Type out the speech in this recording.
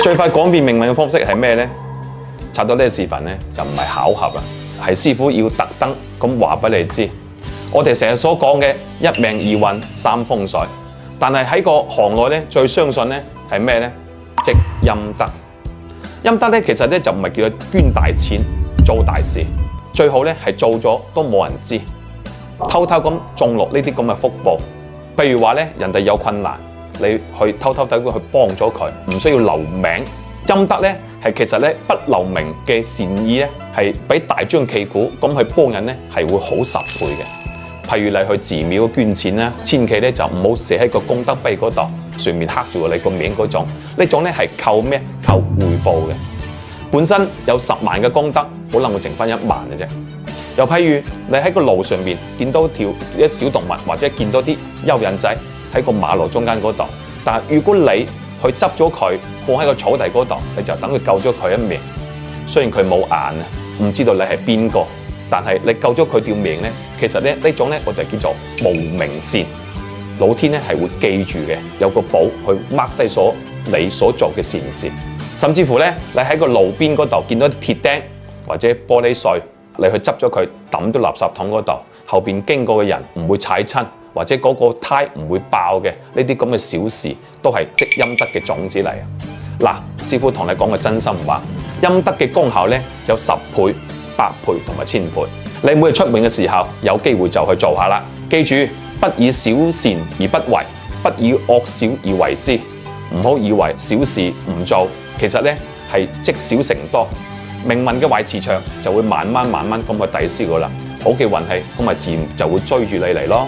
最快改變命運嘅方式係咩呢？刷到呢個視頻呢，就唔係巧合啦，係師傅要特登咁話俾你知。我哋成日所講嘅一命二運三風水，但係喺個行內咧最相信咧係咩呢？積陰德。陰德咧其實咧就唔係叫你捐大錢做大事，最好咧係做咗都冇人知，偷偷咁種落呢啲咁嘅福報。譬如話咧人哋有困難，你去偷偷地去幫咗佢，唔需要留名。陰德咧係其實咧不留名嘅善意咧係比大張旗鼓咁去幫人咧係會好10倍嘅。譬如你去寺廟捐錢啦，千祈咧就唔好寫喺個功德碑嗰度，上面刻住你個名嗰種。呢種咧係靠咩？靠回報嘅。本身有10萬嘅功德，可能會剩翻1萬嘅啫。又譬如你喺個路上面見到一小動物，或者見到啲蚯蚓仔喺個馬路中間嗰度，但係如果你去執咗佢放喺個草地嗰度，你就等佢救咗佢一命。雖然佢冇眼啊，唔知道你係邊個，但係你救咗佢條命咧，其實咧呢種咧我哋叫做無名善。老天咧係會記住嘅，有個簿去 mark 低你所做嘅善事。甚至乎咧，你喺個路邊嗰度見到啲鐵釘或者玻璃碎，你去執咗佢抌到垃圾桶嗰度，後邊經過嘅人唔會踩親，或者嗰個胎唔會爆嘅，呢啲咁嘅小事都係積陰德嘅種子嚟啊！嗱，師傅同你講嘅真心話，陰德嘅功效咧有10倍、100倍同埋1000倍。你每日出門嘅時候，有機會就去做下啦。記住，不以小善而不為，不以惡小而為之。唔好以為小事唔做，其實咧係積少成多，命運嘅壞磁場就會慢慢咁去抵消噶啦。好嘅運氣咁咪自然就會追住你嚟咯。